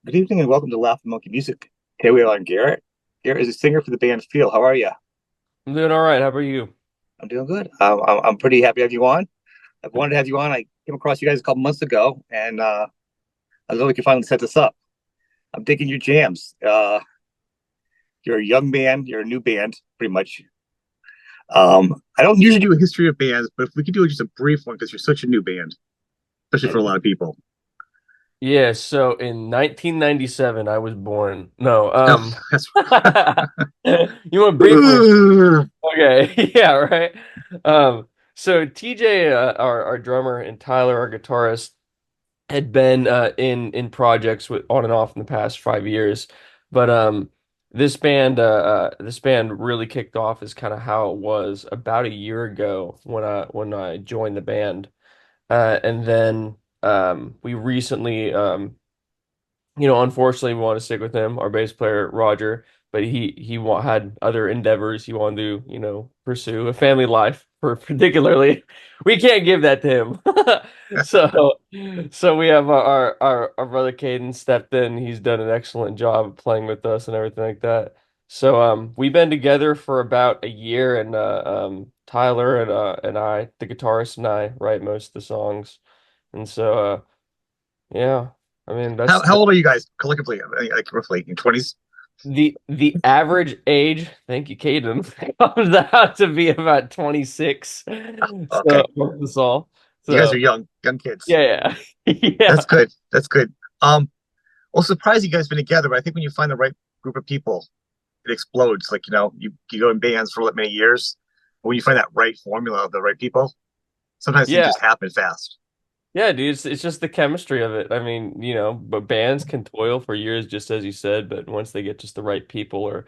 Good evening and welcome to Laugh Monkey Music. Here we are on Garrett. Garrett is a singer for the band Feel. How are you? I'm doing all right. How about you? I'm doing good. I'm pretty happy to have you on. I've wanted to have you on. I came across you guys a couple months ago, and I love we can finally set this up. I'm digging your jams. You're a young band. You're a new band, pretty much. I don't usually do a history of bands, but if we could do just a brief one, because you're such a new band, especially for a lot of people. Yeah, so in 1997 I was born. No, Oh, that's you want briefly? Okay, yeah, right. Um, so TJ, our drummer, and Tyler, our guitarist, had been in projects with on and off in the past 5 years, but this band really kicked off as kind of how it was about a year ago when I joined the band. And then we recently, unfortunately, we want to stick with him, our bass player Roger, but had other endeavors he wanted to, pursue a family life. For particularly, we can't give that to him. So, so we have our brother Caden stepped in. He's done an excellent job of playing with us and everything like that. So we've been together for about a year, and Tyler and I, the guitarist, and I write most of the songs. And so, yeah, I mean how old are you guys collectively? Like roughly in 20s? the average age. Thank you, Caden. Comes out to be about 26. So Okay, that's all. you guys are So young kids. yeah, yeah, yeah, That's good. That's good. Well, surprised you guys been together, but I think when you find the right group of people, it explodes. Like, you go in bands for many years. But when you find that right formula of the right people, sometimes things yeah. just happen fast. Yeah, dude, it's just the chemistry of it. I mean, but bands can toil for years, just as you said, but once they get just the right people or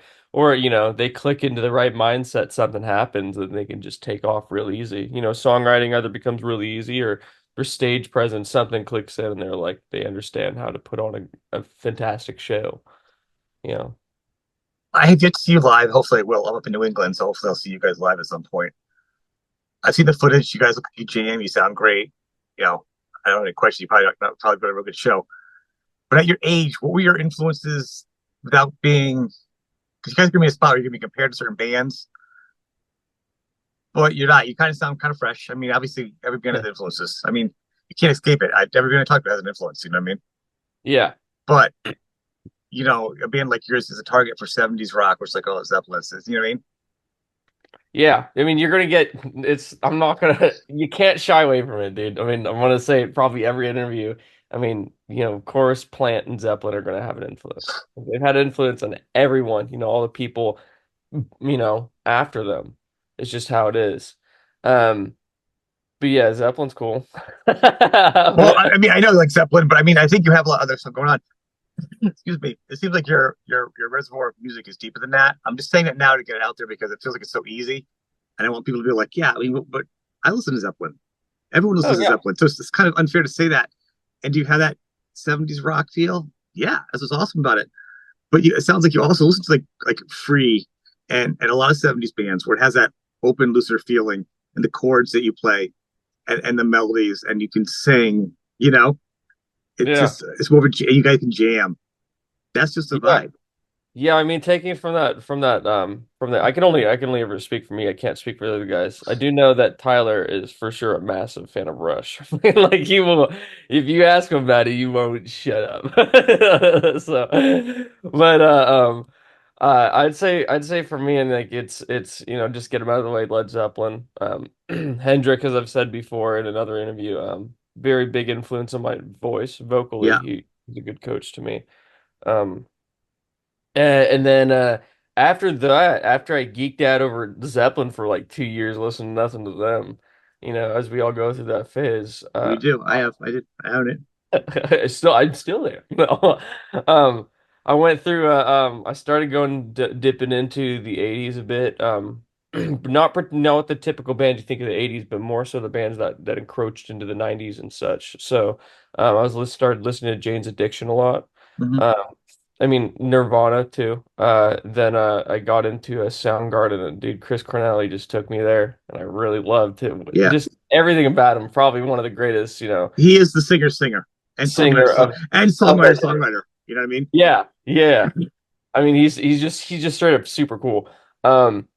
they click into the right mindset, something happens and they can just take off real easy. Songwriting either becomes really easy or for stage presence, something clicks in and they understand how to put on a fantastic show, you know. I have yet to see you live. Hopefully, I will. I'm up in New England, so hopefully, I'll see you guys live at some point. I've seen the footage. You guys look like you jam. You sound great. You know, I don't have any questions. You probably got a real good show. But at your age, what were your influences without being? Because you guys give me a spot where you're gonna be compared to certain bands, but you're not. You kind of sound kind of fresh. I mean, obviously, every band has influences. I mean, you can't escape it. Every band I talk to has an influence. You know what I mean? Yeah. But a band like yours is a target for 70s rock, which like all Zeppelin is. You know what I mean? Yeah, I mean, you're gonna get I'm not gonna. You can't shy away from it, dude. I mean, I'm gonna say it probably every interview. I mean, Chorus, Plant, and Zeppelin are gonna have an influence. They've had influence on everyone. All the people, after them. It's just how it is. Um, but yeah, Zeppelin's cool. Well, I mean, I know like Zeppelin, but I mean, I think you have a lot of other stuff going on. Excuse me. It seems like your reservoir of music is deeper than that. I'm just saying that now to get it out there because it feels like it's so easy, and I want people to be like, yeah, I mean, but I listen to Zeppelin. Everyone Oh listens to yeah, Zeppelin, so it's kind of unfair to say that. And do you have that 70s rock feel? Yeah, that's what's awesome about it. But it sounds like you also listen to like Free and a lot of 70s bands where it has that open, looser feeling and the chords that you play and the melodies and you can sing. It's yeah, just it's more of a you guys can jam. That's just a yeah. vibe. Yeah, I mean, taking it from that, I can only ever speak for me. I can't speak for the other guys. I do know that Tyler is for sure a massive fan of Rush. Like he will, if you ask him about it, you won't shut up. So, but I'd say for me, and like it's just get him out of the way. Led Zeppelin, Hendrick, as I've said before in another interview, very big influence on my voice vocally. Yeah. He's a good coach to me. Um. And then after that, after I geeked out over Zeppelin for like 2 years, listening to nothing to them, as we all go through that phase, We do. I own it. I'm still there. No, I went through. I started going dipping into the '80s a bit. Not what the typical band you think of the '80s, but more so the bands that encroached into the '90s and such. So, started listening to Jane's Addiction a lot. Hmm. Um, I mean Nirvana too. Then I got into a Soundgarden, and dude, Chris Cornell just took me there, and I really loved him. Yeah. Just everything about him. Probably one of the greatest, He is the singer and songwriter singer song of and of songwriter that day. songwriter. You know what I mean? Yeah, yeah. I mean, he's just straight up super cool. Um,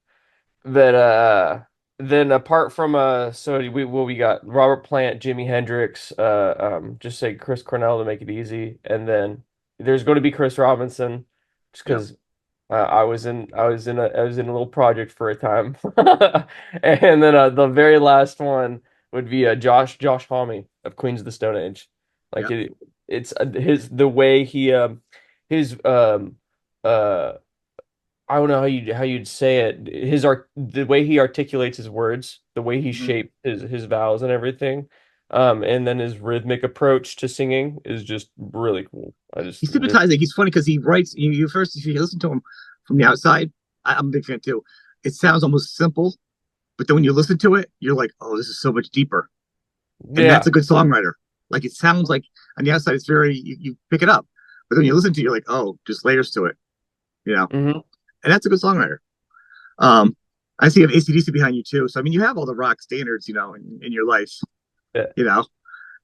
that then apart from so we got Robert Plant, Jimi Hendrix, just say Chris Cornell to make it easy, and then there's going to be Chris Robinson, just Yeah. because I was in a little project for a time, and then the very last one would be Josh Homme of Queens of the Stone Age, Yeah. like it's his the way he his uh I don't know how you'd say it. The way he articulates his words, the way he Mhm. shaped his vowels and everything, and then his rhythmic approach to singing is just really cool. I just He's hypnotizing. He's funny because he writes. You first, if you listen to him from the outside, I'm a big fan too. It sounds almost simple, but then when you listen to it, you're like, oh, this is so much deeper. And that's yeah. a good songwriter. Like it sounds like on the outside, it's very you pick it up, but when you listen to it, you're like, oh, just layers to it, you know. Hmm. And that's a good songwriter. Um, I see you have ACDC behind you too. So I mean, you have all the rock standards, in your life, Yeah, you know.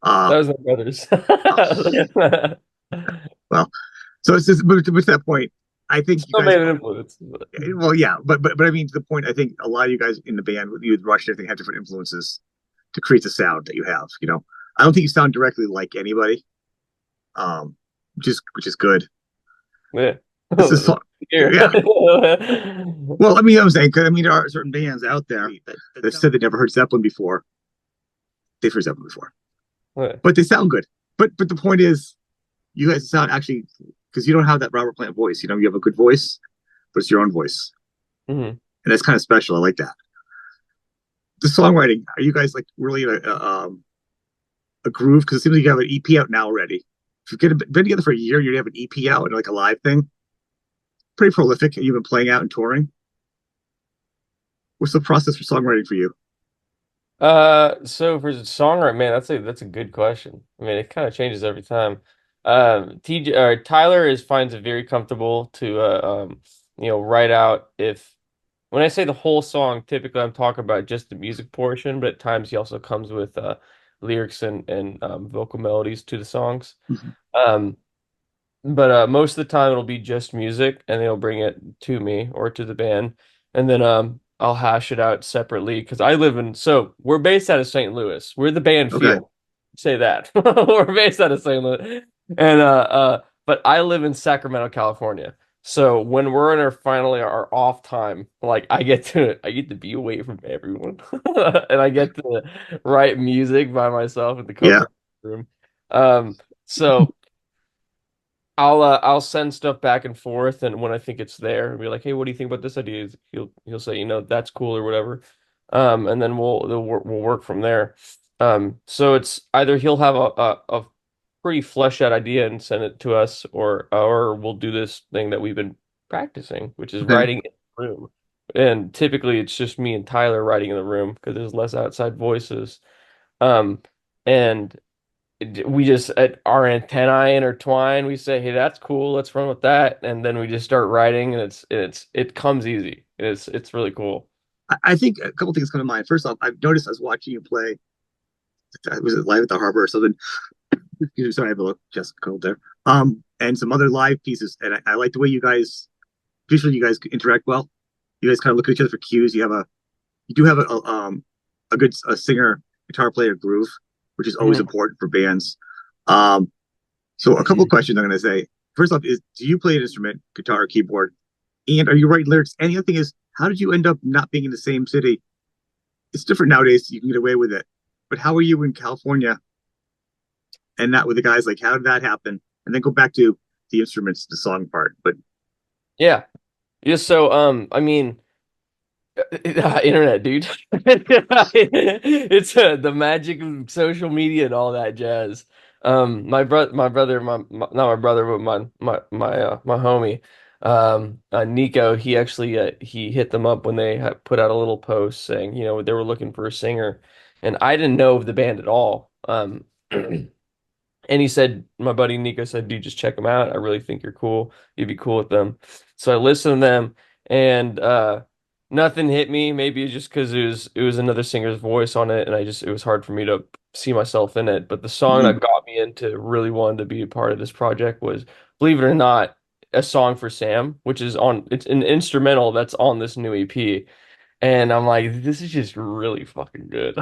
Uh, that was my brother's. oh, well, so it's just but to that point. I think you Still guys, made an influence. well, yeah, but I mean, to the point, I think a lot of you guys in the band, you with Rush, I think, have different influences to create the sound that you have. I don't think you sound directly like anybody, which is good. Yeah. This is Here. yeah. Well, I mean, I'm saying, 'cause, I mean, there are certain bands out there that said they never heard Zeppelin before. They've heard Zeppelin before, Yeah. but they sound good. But the point is, you guys sound actually because you don't have that Robert Plant voice. You have a good voice, but it's your own voice, Hmm. and that's kind of special. I like that. The songwriting, are you guys like really in a groove? Because it seems like you have an EP out now already. If you've been together for a year, you have an EP out and like a live thing. Pretty prolific, and you've been playing out and touring. What's the process for songwriting for you? So for the songwriter, man, that's a good question. I mean, it kind of changes every time. TJ Tyler finds it very comfortable to write out if when I say the whole song, typically I'm talking about just the music portion, but at times he also comes with lyrics and vocal melodies to the songs. Mhm. Um, but most of the time it'll be just music, and they'll bring it to me or to the band, and then I'll hash it out separately because so we're based out of St. Louis. We're the band Okay, Feel. Say that. We're based out of St. Louis. And but I live in Sacramento, California. So when we're in our off time, like I get to be away from everyone. And I get to write music by myself in the yeah, comfort room. So I'll send stuff back and forth, and when I think it's there, and be like, "Hey, what do you think about this idea?" He'll say, "That's cool" or whatever, and then we'll work from there. So it's either he'll have a pretty fleshed out idea and send it to us, or we'll do this thing that we've been practicing, which is okay. writing in the room. And typically, it's just me and Tyler writing in the room because there's less outside voices. Um, and we just our antennae intertwine. We say, "Hey, that's cool. Let's run with that," and then we just start writing, and it comes easy. It's really cool. I think a couple things come to mind. First off, I've noticed I was watching you play. Was it live at the Harbor or something? Sorry, I have a little just cold there. And some other live pieces, and I like the way you guys visually you guys interact well. You guys kind of look at each other for cues. You do have a good singer guitar player groove, which is always Mhm. important for bands. Um, so a couple of questions I'm going to say. First off, is do you play an instrument, guitar, or keyboard, and are you writing lyrics? And the other thing is, how did you end up not being in the same city? It's different nowadays. You can get away with it, but how are you in California and not with the guys? Like, how did that happen? And then go back to the instruments, the song part. But Yeah, yeah. So I mean. Internet, dude. It's the magic of social media and all that jazz. Not my brother, but my homie, Nico. He actually he hit them up when they had put out a little post saying, they were looking for a singer, and I didn't know of the band at all. And he said, my buddy Nico said, dude, just check them out. I really think you're cool. You'd be cool with them. So I listened to them, and nothing hit me. Maybe it's just because it was another singer's voice on it, and it was hard for me to see myself in it. But the song mm, that got me into really wanting to be a part of this project was believe it or not, a song for Sam, which is on, it's an instrumental that's on this new EP. And I'm like, this is just really fucking good.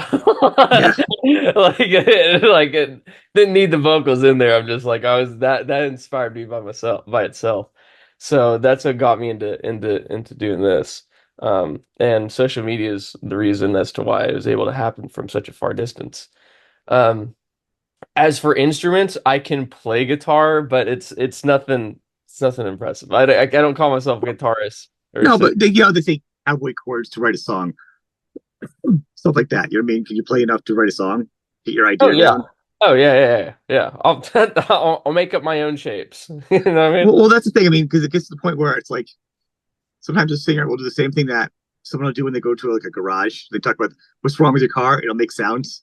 Yeah. Like it didn't need the vocals in there. I'm just like, I was that inspired me by itself. So that's what got me into doing this. And social media is the reason as to why it was able to happen from such a far distance. Um, as for instruments, I can play guitar, but it's nothing impressive. I don't call myself a guitarist or No, so. but they say cowboy chords to write a song, stuff like that. You know what I mean? Can you play enough to write a song? Get your Oh idea yeah. down. Oh yeah. I'll make up my own shapes. You know what I mean? Well, that's the thing. I mean, because it gets to the point where it's like sometimes a singer will do the same thing that someone will do when they go to like a garage. They talk about what's wrong with your car. It'll make sounds.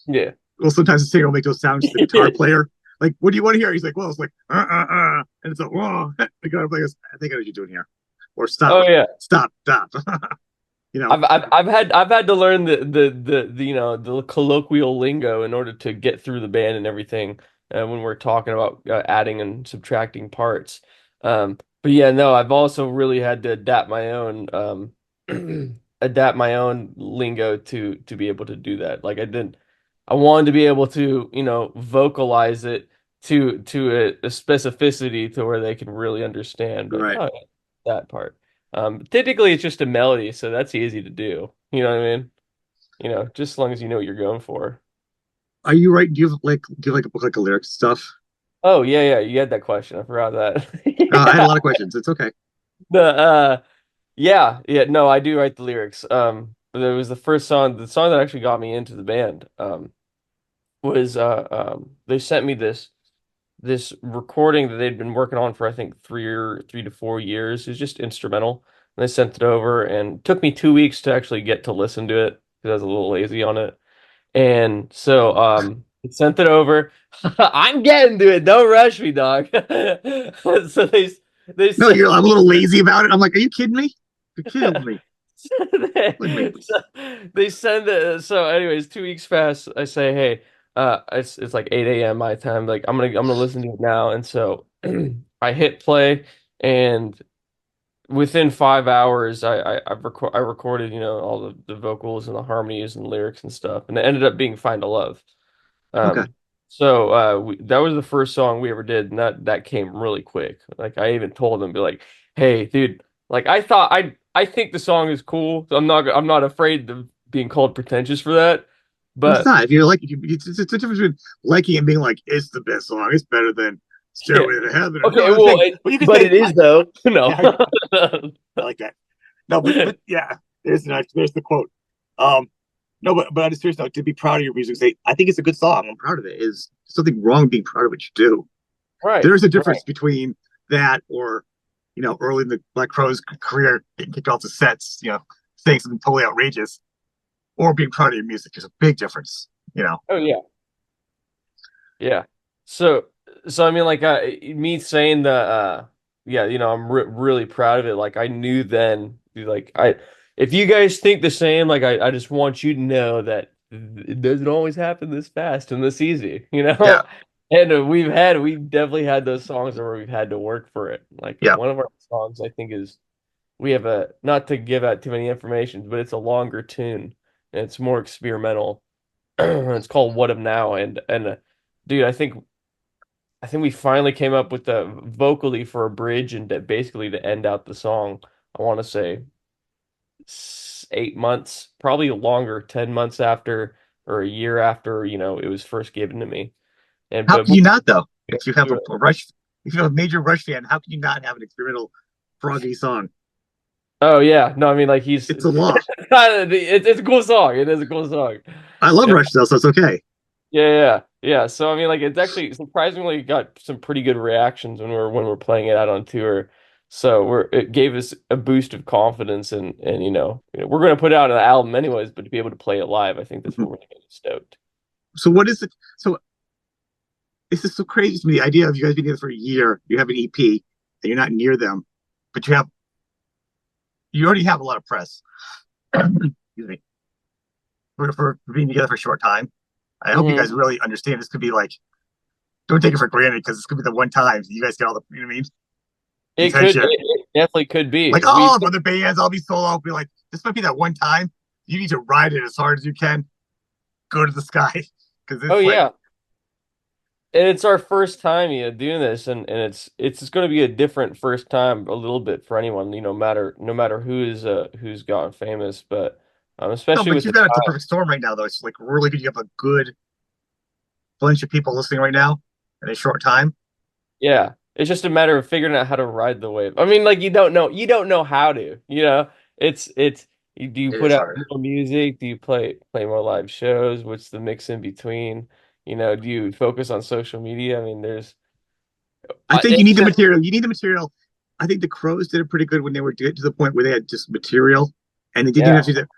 Yeah. Well, sometimes the singer will make those sounds to the guitar player. Like, what do you want to hear? He's like, well, it's like, and it's like, whoa. The guitar player goes, I think I know what you're doing here. Or stop, Oh yeah. stop. you know, I've had to learn the the colloquial lingo in order to get through the band and everything when we're talking about adding and subtracting parts. But yeah, no, I've also really had to adapt my own adapt my own lingo to be able to do that. Like I wanted to be able to vocalize it to a specificity to where they can really understand. Like, right. oh, yeah, that part. Typically it's just a melody, so that's easy to do. You know what I mean? Just as long as you know what you're going for. Are you right? Do you like a book like a lyrics stuff? Oh yeah, you had that question. I forgot that. I had a Yeah. lot of questions. It's okay. Yeah, no, I do write the lyrics. But it was the song that actually got me into the band. Was they sent me this recording that they'd been working on for I think 3 to 4 years. It was just instrumental. And they sent it over and it took me 2 weeks to actually get to listen to it because I was a little lazy on it. And so it sent it over. I'm getting to it. Don't rush me, dog. So they No, sent I'm a little lazy about it. I'm like, are you kidding me? You're killing me. Killing me. so they send it. So, anyways, 2 weeks pass. I say, hey, it's like 8 a.m. my time. Like, I'm gonna listen to it now. And so I hit play, and within 5 hours, I recorded, all the vocals and the harmonies and lyrics and stuff, and it ended up being "Find a Love." Okay. So that was the first song we ever did, and that came really quick. Like I even told them, be like, "Hey, dude, like I think the song is cool. So I'm not afraid of being called pretentious for that." Well, it's But not. If you like, it's a difference between liking and being like, it's the best song. It's better than yeah, Stairway to Heaven. You know okay, what I'm well, saying? But you can but say, it is though. No. yeah, I like that. No, but yeah, there's the quote. Um, no, but on a serious note, to be proud of your music, say I think it's a good song. I'm proud of it. Is something wrong being proud of what you do? Right, There's a right. difference between that or early in the Black Crowes career, getting kicked off the sets, saying something totally outrageous, or being proud of your music. There's a big difference. Oh yeah, yeah. So so I mean, like me saying that, yeah, I'm really proud of it. Like I knew then, like if you guys think the same, like I just want you to know that it doesn't always happen this fast and this easy, you Yeah, know. And we've definitely had those songs where we've had to work for it. Like yeah. one of our songs, I think is we have a not to give out too many information, but it's a longer tune and it's more experimental. It's called What of Now, and dude, I think we finally came up with the vocally for a bridge and basically to end out the song. I want to say 8 months, probably longer, 10 months after or a year after, it was first given to me. And How but can you not though? If you have do it. a Rush, if you're a major Rush fan, how can you not have an experimental froggy song? Oh yeah, no, I mean like he's It's a law. it's a cool song. It is a cool song. I love Yeah. Rush though, so it's okay. Yeah. So I mean, like, it's actually surprisingly got some pretty good reactions when we're playing it out on tour. So it gave us a boost of confidence, and we're going to put out an album anyways, but to be able to play it live, I think that's what we're going to get stoked. So what is it? So this is so crazy to me. The idea of you guys being together for a year, you have an EP, and you're not near them, but you already have a lot of press. Excuse me. For being together for a short time. I hope you Hmm. guys really understand this could be like don't take it for granted because it's gonna be the one time you guys get all the, you know what I mean, the It could, attention. it definitely could be. Like, We, oh, if other bands, I'll be solo. Be like, this might be that one time. You need to ride it as hard as you can. Go to the sky because oh it's like, yeah, and it's our first time, doing this, and it's going to be a different first time a little bit for anyone, no matter who's gotten famous, but no, especially but with you've the got the time, perfect storm right now, though. It's like really good. You have a good bunch of people listening right now in a short time. yeah, it's just a matter of figuring out how to ride the wave. I mean, like you don't know how to, do you It put is out hard. more music? Do you play more live shows? What's the mix in between? Do you focus on social media? I mean, I think you it's need the just material. You need the material. I think the Crows did it pretty good when they were to the point where they had just material, and they didn't yeah. have to do that.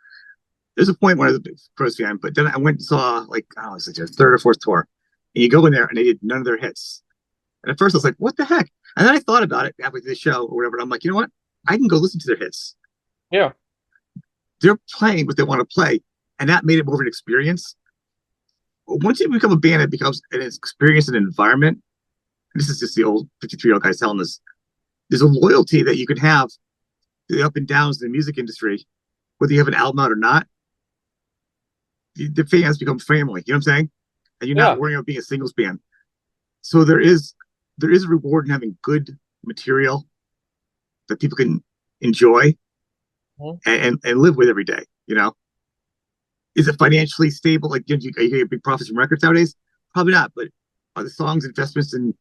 There's a point where I was a big Crows fan, but then I went and saw like I don't know, it's like their third or fourth tour, and you go in there and they did none of their hits. And at first I was like, what the heck? And then I thought about it halfway through the show or whatever. And I'm like, you know what? I can go listen to their hits. Yeah. They're playing what they want to play, and that made it more of an experience. Once you become a band, it becomes an experience and an environment. And this is just the old 53-year-old guys telling us. There's a loyalty that you can have to the up and downs in the music industry, whether you have an album out or not. The fans become family. You know what I'm saying? And you're not Yeah. worrying about being a singles band. So there is a reward in having good material that people can enjoy Mhm. and live with every day. You know, is it financially stable? Like, are you getting big profits from records nowadays? Probably not. But are the songs investments in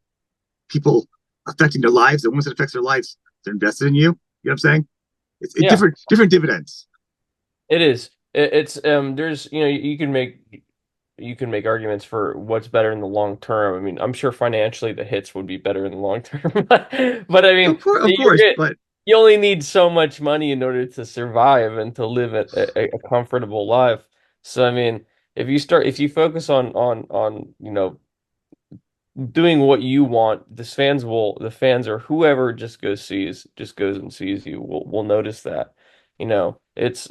people affecting their lives? And once it affects their lives, they're invested in you. You know what I'm saying? It's Yeah. different dividends. It is. It's there's you can make arguments for what's better in the long term. I mean, I'm sure financially the hits would be better in the long term, but I mean, Of course, but you only need so much money in order to survive and to live a comfortable life. So I mean, if you focus on doing what you want, the fans or whoever just goes and sees you will notice that. It's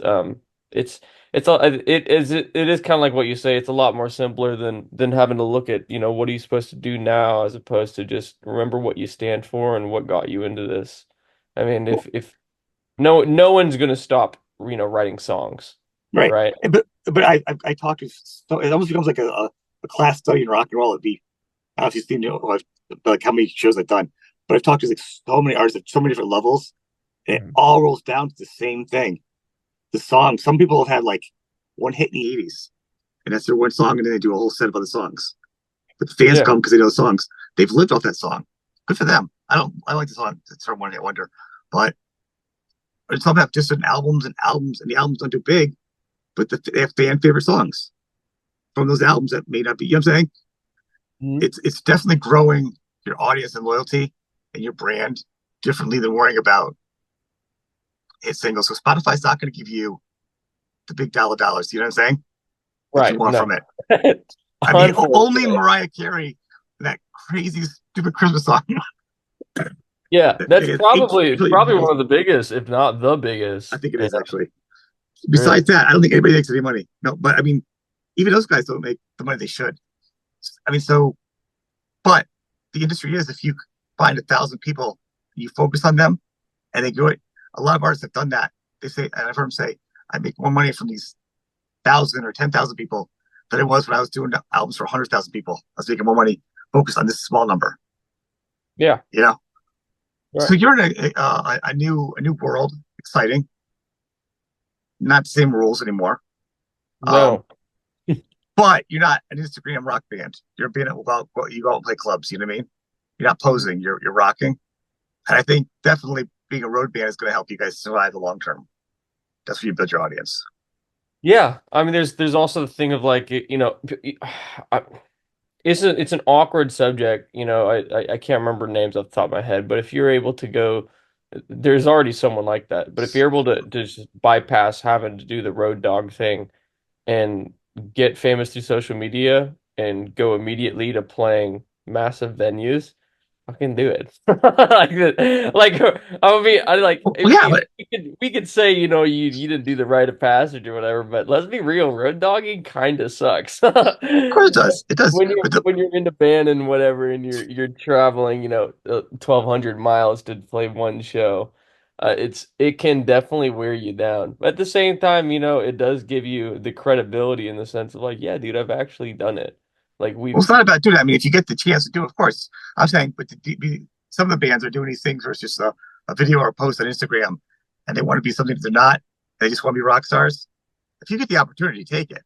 it is kind of like what you say. It's a lot more simpler than having to look at, what are you supposed to do now as opposed to just remember what you stand for and what got you into this. I mean, if no one's gonna stop, writing songs, right. right? But I talk to so it almost becomes like a class study in rock and roll. It'd be I don't know if you've seen like how many shows I've done, but I've talked to like so many artists at so many different levels, and it Mhm. all rolls down to the same thing. The song. Some people have had like one hit in the '80s, and that's their one song, and then they do a whole set of other songs. But the fans Yeah. come because they know the songs. They've lived off that song. Good for them. I don't. I like the song. It's from One Hit Wonder, but some have just albums and albums, and the albums don't do big, but they have fan favorite songs from those albums that may not be. You know what I'm saying? Mhm. It's definitely growing your audience and loyalty and your brand differently than worrying about hit singles. So Spotify's not going to give you the big dollars. You know what I'm saying? That you Right. want No. from it. I mean, only Unfortunately. Mariah Carey, that crazy stupid Christmas song. Yeah, that's It's eight it's billion probably views. one of the biggest, if not the I biggest. think it Yeah, is actually. really. Besides that, I don't think anybody makes any money. No, but I mean, even those guys don't make the money they should. I mean, so but the industry is if you find 1,000 people, you focus on them, and they do it. A lot of artists have done that. They say, and I've heard them say, I make more money from these 1,000 or 10,000 people than it was when I was doing albums for 100,000 people. I was making more money focused on this small number. Yeah, You know, so right. you're in a new world, exciting. Not the same rules anymore. Um, No. but you're not an Instagram rock band. You're a band that you go out and play clubs. You know what I mean? You're not posing. You're rocking. And I think definitely being a road band is going to help you guys survive the long term. That's where you build your audience. Yeah, I mean, there's also the thing of like, I- it's an awkward subject. I can't remember names off the top of my head, but if you're able to go, there's already someone like that. But if you're able to just bypass having to do the road dog thing and get famous through social media and go immediately to playing massive venues, fucking do it. Like I mean, I like Well, yeah, but we could say you didn't do the rite of passage or whatever, but let's be real, road dogging kind of sucks. of course it does. It does. But When you're in the band and whatever, and you're traveling, 1,200 miles to play one show, it can definitely wear you down. But at the same time, it does give you the credibility in the sense of like, yeah, dude, I've actually done it. Like well, we've it's not about doing that. I mean, if you get the chance to do it, of course. I'm saying, but some of the bands are doing these things where it's just a video or a post on Instagram, and they want to be something that they're not. They just want to be rock stars. If you get the opportunity, take it.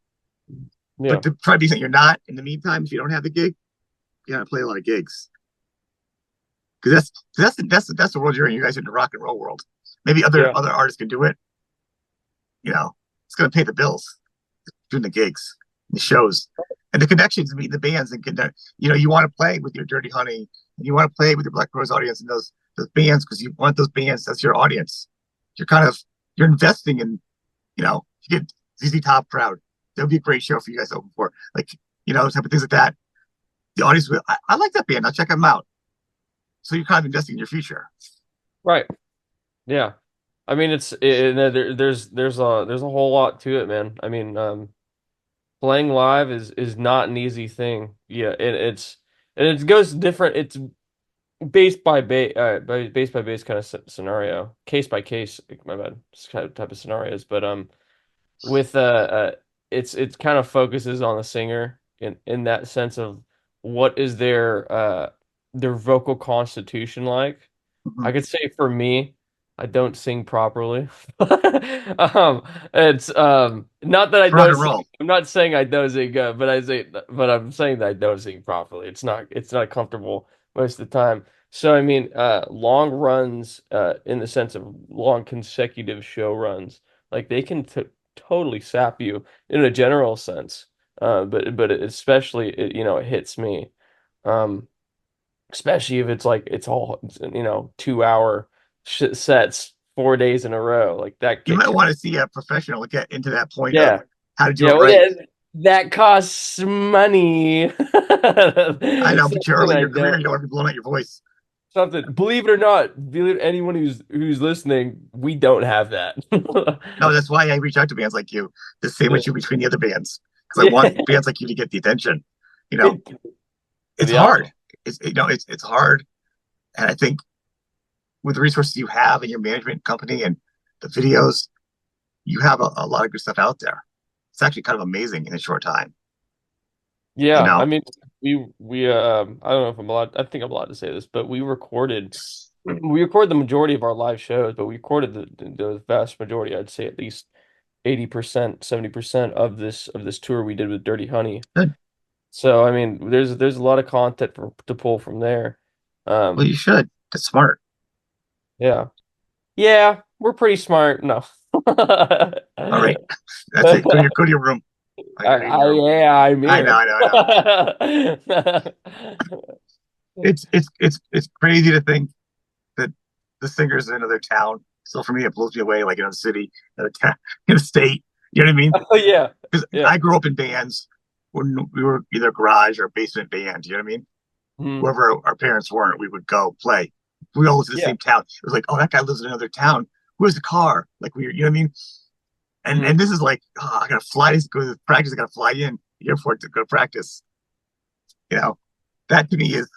But yeah. to try to be something you're not in the meantime, if you don't have the gig, you got to play a lot of gigs because that's the world you're in. You guys are in the rock and roll world. Maybe Yeah. other artists can do it. It's going to pay the bills doing the gigs, the shows, and the connections, meeting the bands, and connect. You want to play with your Dirty Honey, and you want to play with your Black Rose audience and those bands because you want those bands. That's your audience. You're kind of you're investing in. You get ZZ Top crowd. That would be a great show for you guys to open for. Like, type of things like that. The audience will, I like that band. I'll check them out. So you're kind of investing in your future. Right. Yeah. I mean, there's a whole lot to it, man. I mean, playing live is not an easy thing. Yeah, and it goes different. It's base by base kind of scenario, case by case. My bad, kind of type of scenarios. But with it's kind of focuses on the singer in that sense of what is their vocal constitution like. Mm-hmm. I could say for me, I don't sing properly. Um, it's not that I Rock don't and sing. roll. I'm not saying I don't sing good, but I'm saying that I don't sing properly. It's not comfortable most of the time. So I mean, long runs, in the sense of long consecutive show runs, like they can t totally sap you in a general sense. But especially it hits me. Um, Especially if it's like it's all 2 hour sets 4 days in a row like that You get might want to see a professional get into that point of yeah how to do yeah it well right. yeah that costs money. I know, but you're Something early in I your career. don't You don't want to be blowing out your voice. something believe it or not, believe anyone who's listening, we don't have that. No, that's why I reach out to bands like you to sandwich you between the other bands because I want Yeah. bands like you to get the attention. You know, It'd it's be hard. awesome. It's hard, and I think with the resources you have in your management company and the videos, you have a lot of good stuff out there. It's actually kind of amazing in a short time. You Yeah, I know, mean, we I don't know if I'm allowed. I think I'm allowed to say this, but we recorded the majority of our live shows, but we recorded the vast majority. I'd say at least 80%, 70% of this tour we did with Dirty Honey. good. So I mean, there's a lot of content to pull from there. Well, Um, you should. That's smart. yeah, yeah, we're pretty smart. No, All right, that's it. Go to your room. I gotta be in your room. yeah, I'm I know, here. I know, I know. It's crazy to think that the singers in another town. So for me, it blows me away. Like in a city, in a town, in a state. You know what I mean? Oh yeah, Because yeah. I grew up in bands when we were either garage or basement band. You know what I mean? Mhm. Wherever our parents weren't, we would go play. We all lived in the Yeah. same town. It was like, oh, that guy lives in another town. Who has a car? Like you know what I mean? And Mhm. this is like, oh, I gotta fly to go to practice. I gotta fly in the airport to go to practice. You know, that to me is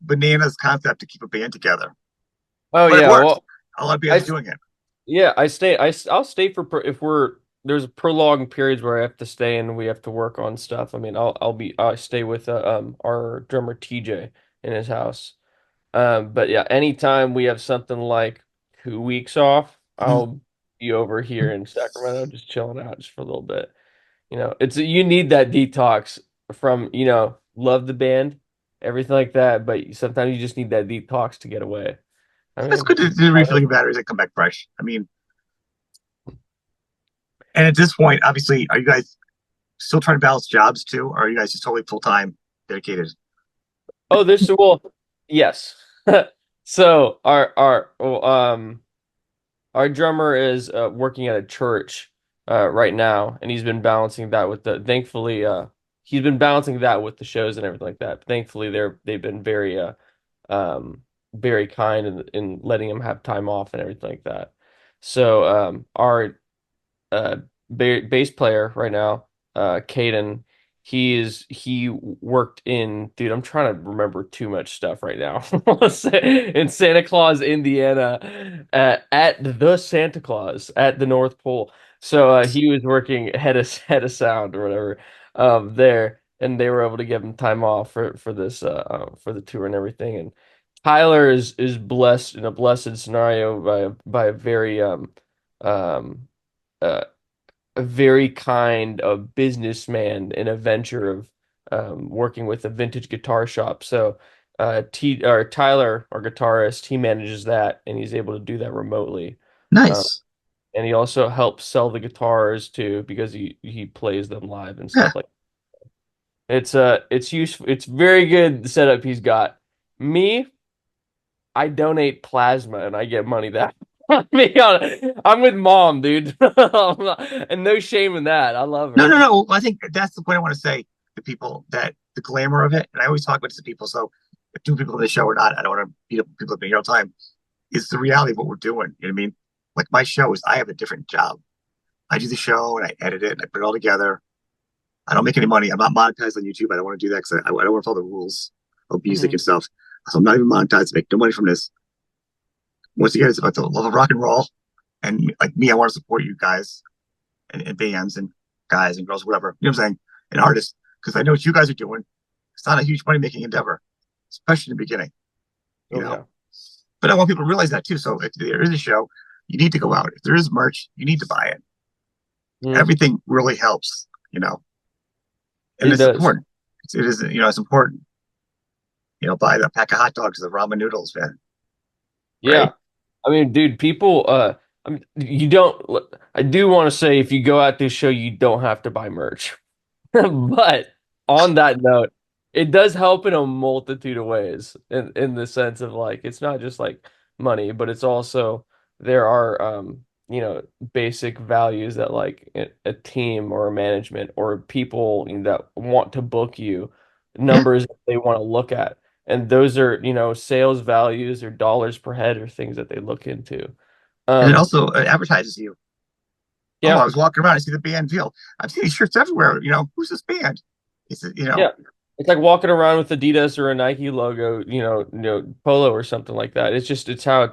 bananas concept to keep a band together. Oh But it yeah, works. well, A lot of I bands are s- doing it. yeah, I'll stay for if we're there's prolonged periods where I have to stay and we have to work on stuff. I mean, I'll stay with our drummer TJ in his house. But yeah, anytime we have something like 2 weeks off, Mhm. I'll be over here in Sacramento just chilling out just for a little bit. It's you need that detox from, love the band, everything like that, but sometimes you just need that detox to get away. I It's mean, good to refill your batteries and come back fresh. I mean, and at this point, obviously, are you guys still trying to balance jobs too, or are you guys just totally full time dedicated? oh, yes. So our drummer is working at a church right now, and he's been balancing that with the thankfully he's been balancing that with the shows and everything like that. Thankfully, they've been very very kind in letting him have time off and everything like that. So our bass player right now, Caden. He worked in, dude, I'm trying to remember too much stuff right now. In Santa Claus, Indiana, at the Santa Claus at the North Pole. So he was working head of sound or whatever there, and they were able to give him time off for this for the tour and everything. And Tyler is blessed in a blessed scenario by a very um uh, a very kind of businessman in a venture of working with a vintage guitar shop. So T or Tyler, our guitarist, he manages that and he's able to do that remotely. Um, Nice. and he also helps sell the guitars too because he plays them live and Yeah. stuff like it's useful. It's very good the setup he's got. Me, I donate plasma and I get money that. I'm with mom, dude. And no shame in that. I love No, her. no, no. I think that's the point I want to say to people, that the glamour of it, and I always talk about this to people. So if two people on the show or not, I don't want to beat up people at me all the time. Is the reality of what we're doing. You know what I mean? Like my show is, I have a different job. I do the show and I edit it and I put it all together. I don't make any money. I'm not monetized on YouTube. I don't want to do that because I don't want to follow the rules of music Hmm. and stuff. So I'm not even monetized. Make no money from this. Once again, it's about the love of rock and roll. And like me, I want to support you guys and bands and guys and girls, whatever. You know what I'm saying? And artists, because I know what you guys are doing. It's not a huge money making endeavor, especially in the beginning, you Oh know. yeah. But I want people to realize that too. So if there is a show, you need to go out. If there is merch, you need to buy it. Mm, Everything really helps, you know, and it it's does. important. It is, you know, it's important. You know, buy the pack of hot dogs, the ramen noodles, man. Yeah. Right? I mean, dude, people I mean, you don't I do want to say if you go out this show, you don't have to buy merch. But on that note, it does help in a multitude of ways in the sense of like it's not just like money, but it's also there are basic values that like a team or a management or people that want to book you, Yeah. numbers that they want to look at. And those are, sales values or dollars per head or things that they look into. And it Um, also advertises you. Oh, I yeah. was walking around. I see the band Field. I've seen these shirts everywhere. You know, who's this band? It's, you know, Yeah. It's like walking around with Adidas or a Nike logo, polo or something like that. It's how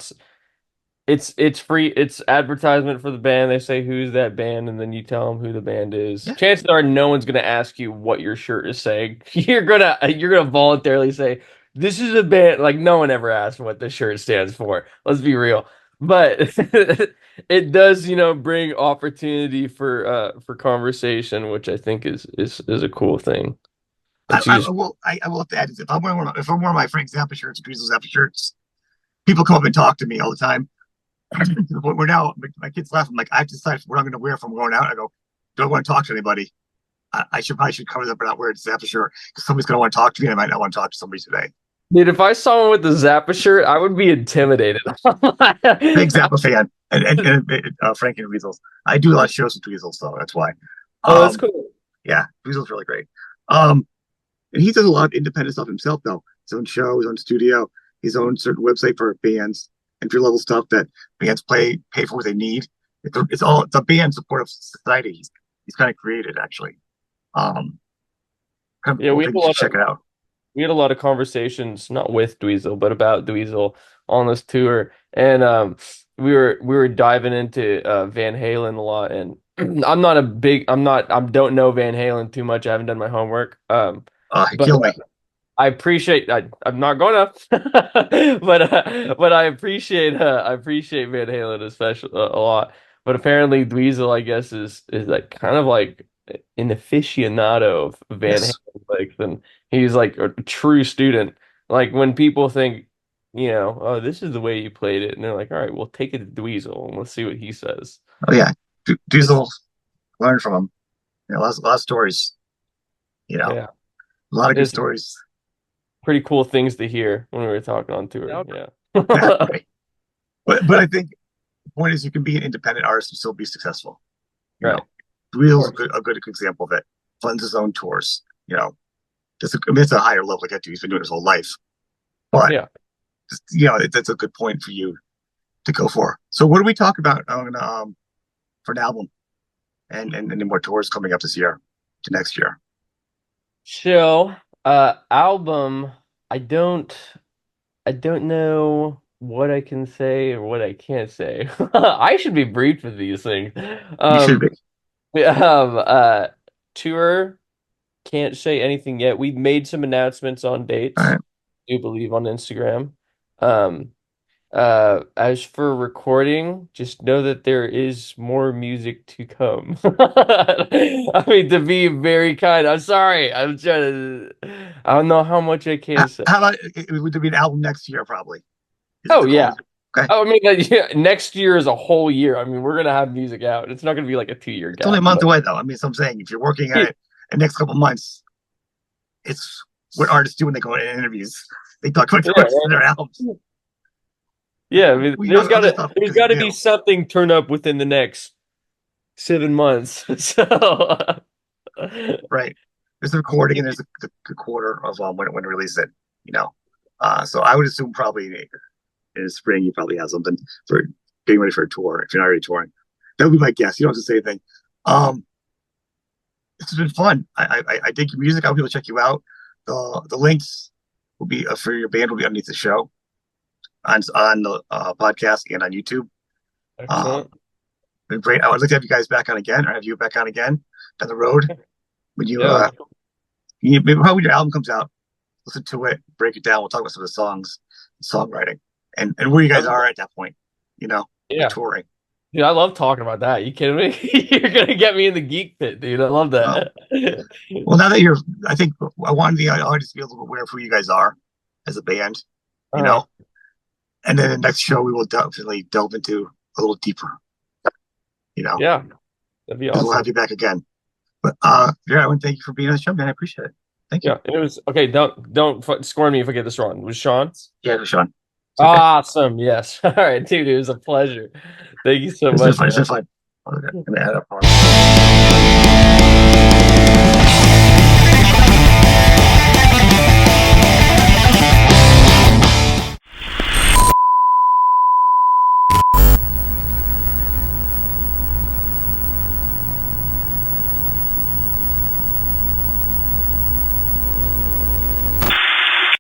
it's free. It's advertisement for the band. They say who's that band, and then you tell them who the band is. yeah. Chances are no one's gonna ask you what your shirt is saying. You're gonna voluntarily say this is a band. Like no one ever asked what the shirt stands for. Let's be real. But it does, bring opportunity for conversation, which I think is a cool thing. It's used. I will have to add this. If I'm wearing my Frank Zappa shirts, Dweezil Zappa shirts, people come up and talk to me all the time. To the point where now my kids laugh. I'm like, I have to decide what I'm going to wear if I'm going out. I go, do I want to talk to anybody? I should probably cover that, but not wear a Zappa shirt because somebody's going to want to talk to me. And I might not want to talk to somebody today. Dude, if I saw one with the Zappa shirt, I would be intimidated. Big Zappa fan, and Frank and Weasels. I do a lot of shows with Weasels, so that's why. Oh, that's Um, cool. yeah, Weasel's really great. Um, and he does a lot of independent stuff himself, though. His own show, his own studio, his own certain website for bands, entry level stuff that bands pay for what they need. It's a band supportive society. He's kind of created actually. Um, kind of a Yeah, cool thing. You should check it out. we had a lot of conversations, not with Dweezil, but about Dweezil on this tour, and we were diving into Van Halen a lot, and I don't know Van Halen too much. I haven't done my homework, but Kill me. I appreciate. I'm not gonna, but I appreciate Van Halen especially a lot. But apparently, Dweezil, I guess, is like kind of like an aficionado of Van Yes. Halen lyrics, and he's like a true student. Like when people think, oh, this is the way you played it, and they're like, all right, we'll take it to Dweezil and let's see what he says. Oh yeah. It's Diesel learned from him. You know, a lot of stories. You know, yeah, a lot of good it's stories. pretty cool things to hear when we were talking on tour. Yeah, Yeah. right. But I think the point is you can be an independent artist and still be successful. You Right. know, Of Real's course. a good example of it. Funds his own tours. You know, I mean, it's a higher level to get to. He's been doing his whole life. But Yeah. just, that's a good point for you to go for. So what do we talk about on for an album and any more tours coming up this year to next year? So, album, I don't I don't know what I can say or what I can't say. I should be briefed with these things. You should be. We have tour, can't say anything yet. We've made some announcements on All dates, right. I do believe on Instagram. Um, as for recording, just know that there is more music to come. I mean, to be very kind, I'm sorry. I don't know how much I can say. How about it would be an album next year? Probably. Is it Oh the yeah. goal? Okay. Oh, I mean, yeah, next year is a whole year. I mean, we're gonna have music out. It's not gonna be like a 2 year It's only a gap. month away, though. I mean, so I'm saying if you're working on it the next couple months, it's what artists do when they go in interviews. They talk about the Yeah, rest of their albums. yeah. I mean, Other stuff there's because it's gotta be new, something turn up within the next 7 months. So right? There's the recording and there's the quarter of when to release it. You know, so I would assume probably in the spring you probably have something for getting ready for a tour if you're not already touring. That would be my guess. You don't have to say anything. Um, it's been fun. I dig your music. I'll be able to check you out. The links will be for your band will be underneath the show on the podcast and on YouTube. Um, excellent. been great. I would like to have you guys back on again, or have you back on again down the road when Yeah. maybe probably when your album comes out, listen to it, break it down. We'll talk about some of the songs, songwriting, and where you guys are at that point. With Yeah. touring. Dude, I love talking about that. You kidding me? You're gonna get me in the geek pit, dude. I love Um, that. well, now that I think I wanted the audience to be a little bit aware of who you guys are as a band. You Uh-huh. know, and then the next show we will definitely delve into a little deeper. You know, Yeah, that'd be because we'll have awesome. you back again. But yeah, I want to thank you for being on the show, man. I appreciate it. Thank you. Yeah, and it was okay. Don't scorn me if I get this wrong. It was Sean? Yeah, Sean. It's okay. Awesome. Yes. All right, dude. It was a pleasure. Thank you so It's been much, fun. It's been man. fun. Okay. I'm gonna add up.